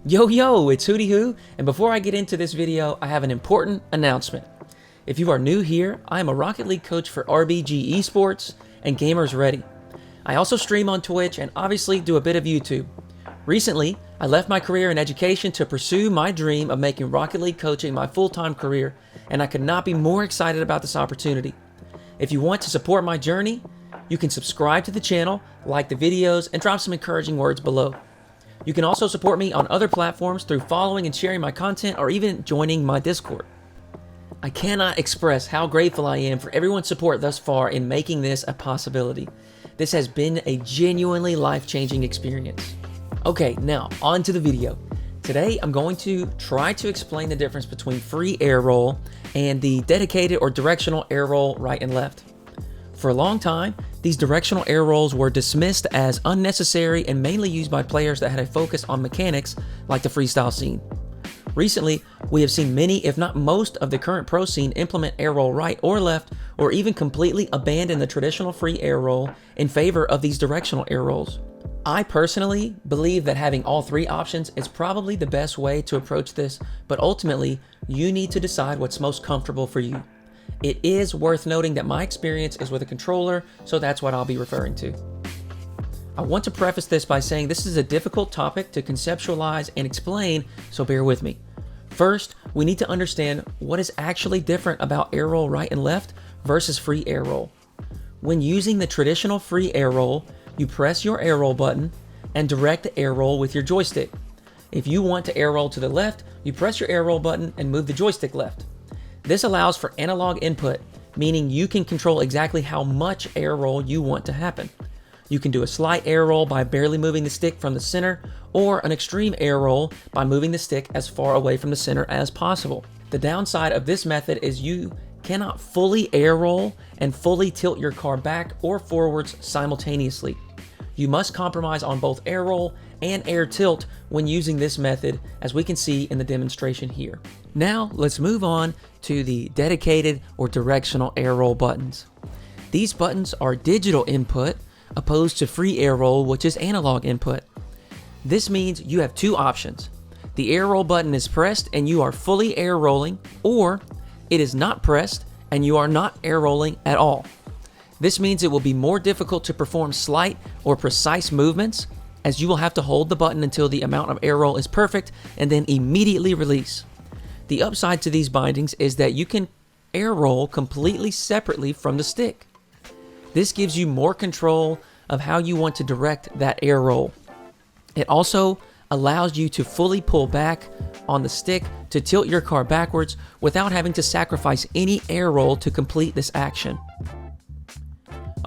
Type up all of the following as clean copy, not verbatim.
Yo, it's Hoodyhooo, and before I get into this video, I have an important announcement. If you are new here, I am a Rocket League coach for RBG Esports and Gamers Ready. I also stream on Twitch and obviously do a bit of YouTube. Recently, I left my career in education to pursue my dream of making Rocket League coaching my full-time career, and I could not be more excited about this opportunity. If you want to support my journey, you can subscribe to the channel, like the videos, and drop some encouraging words below. You can also support me on other platforms through following and sharing my content or even joining my Discord. I cannot express how grateful I am for everyone's support thus far in making this a possibility. This has been a genuinely life-changing experience. Okay, now on to the video. Today I'm going to try to explain the difference between free air roll and the dedicated or directional air roll right and left. For a long time, these directional air rolls were dismissed as unnecessary and mainly used by players that had a focus on mechanics like the freestyle scene. Recently, we have seen many, if not most, of the current pro scene implement air roll right or left, or even completely abandon the traditional free air roll in favor of these directional air rolls. I personally believe that having all three options is probably the best way to approach this, but ultimately, you need to decide what's most comfortable for you. It is worth noting that my experience is with a controller, so that's what I'll be referring to. I want to preface this by saying this is a difficult topic to conceptualize and explain, so bear with me. First, we need to understand what is actually different about air roll right and left versus free air roll. When using the traditional free air roll, you press your air roll button and direct the air roll with your joystick. If you want to air roll to the left, you press your air roll button and move the joystick left. This allows for analog input, meaning you can control exactly how much air roll you want to happen. You can do a slight air roll by barely moving the stick from the center, or an extreme air roll by moving the stick as far away from the center as possible. The downside of this method is you cannot fully air roll and fully tilt your car back or forwards simultaneously. You must compromise on both air roll and air tilt when using this method, as we can see in the demonstration here. Now let's move on to the dedicated or directional air roll buttons. These buttons are digital input opposed to free air roll, which is analog input. This means you have two options. The air roll button is pressed and you are fully air rolling, or it is not pressed and you are not air rolling at all. This means it will be more difficult to perform slight or precise movements, as you will have to hold the button until the amount of air roll is perfect and then immediately release. The upside to these bindings is that you can air roll completely separately from the stick. This gives you more control of how you want to direct that air roll. It also allows you to fully pull back on the stick to tilt your car backwards without having to sacrifice any air roll to complete this action.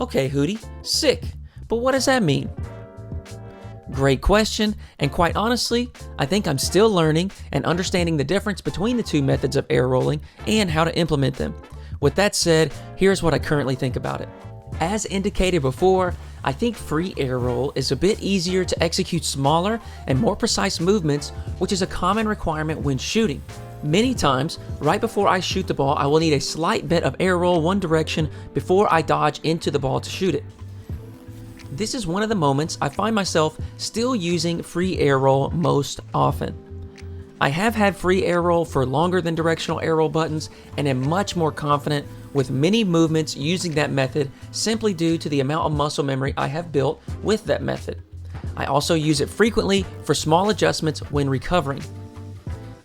Okay, Hootie, sick, but what does that mean? Great question, and quite honestly, I think I'm still learning and understanding the difference between the two methods of air rolling and how to implement them. With that said, here's what I currently think about it. As indicated before, I think free air roll is a bit easier to execute smaller and more precise movements, which is a common requirement when shooting. Many times, right before I shoot the ball, I will need a slight bit of air roll one direction before I dodge into the ball to shoot it. This is one of the moments I find myself still using free air roll most often. I have had free air roll for longer than directional air roll buttons and am much more confident with many movements using that method simply due to the amount of muscle memory I have built with that method. I also use it frequently for small adjustments when recovering.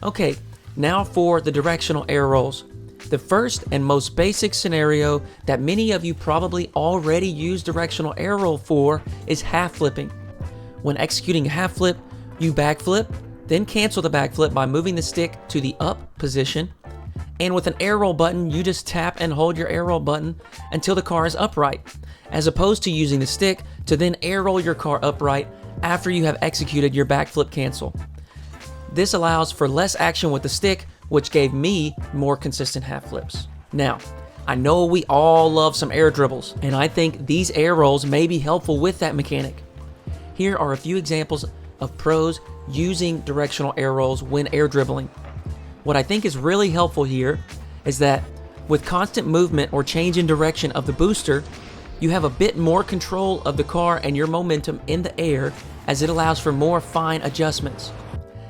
Okay, now for the directional air rolls. The first and most basic scenario that many of you probably already use directional air roll for is half flipping. When executing a half flip, you backflip, then cancel the backflip by moving the stick to the up position. And with an air roll button, you just tap and hold your air roll button until the car is upright, as opposed to using the stick to then air roll your car upright after you have executed your backflip cancel. This allows for less action with the stick, which gave me more consistent half flips. Now, I know we all love some air dribbles, and I think these air rolls may be helpful with that mechanic. Here are a few examples of pros using directional air rolls when air dribbling. What I think is really helpful here is that with constant movement or change in direction of the booster, you have a bit more control of the car and your momentum in the air, as it allows for more fine adjustments.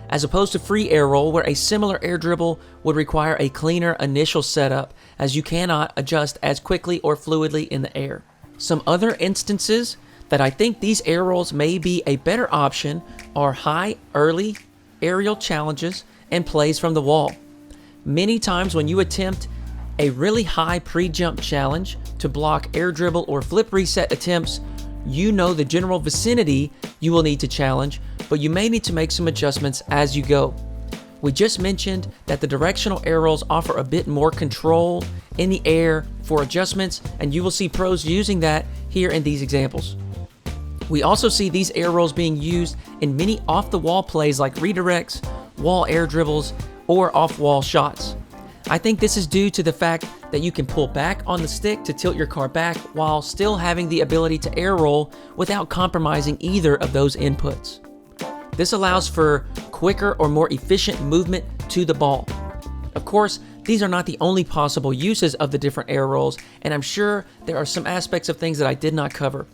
as opposed to free air roll, where a similar air dribble would require a cleaner initial setup, as you cannot adjust as quickly or fluidly in the air. Some other instances that I think these air rolls may be a better option are high early aerial challenges and plays from the wall. Many times when you attempt a really high pre-jump challenge to block air dribble or flip reset attempts, you know the general vicinity you will need to challenge, but you may need to make some adjustments as you go. We just mentioned that the directional air rolls offer a bit more control in the air for adjustments, and you will see pros using that here in these examples. We also see these air rolls being used in many off-the-wall plays like redirects, wall air dribbles, or off-wall shots. I think this is due to the fact that you can pull back on the stick to tilt your car back while still having the ability to air roll without compromising either of those inputs. This allows for quicker or more efficient movement to the ball. Of course, these are not the only possible uses of the different air rolls, and I'm sure there are some aspects of things that I did not cover.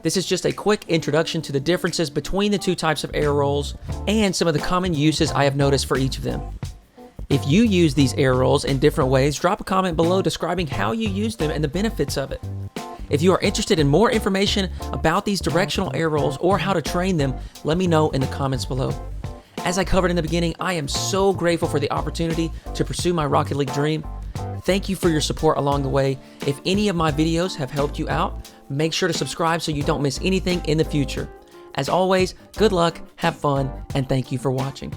This is just a quick introduction to the differences between the two types of air rolls and some of the common uses I have noticed for each of them. If you use these air rolls in different ways, drop a comment below describing how you use them and the benefits of it. If you are interested in more information about these directional air rolls or how to train them, let me know in the comments below. As I covered in the beginning, I am so grateful for the opportunity to pursue my Rocket League dream. Thank you for your support along the way. If any of my videos have helped you out, make sure to subscribe so you don't miss anything in the future. As always, good luck, have fun, and thank you for watching.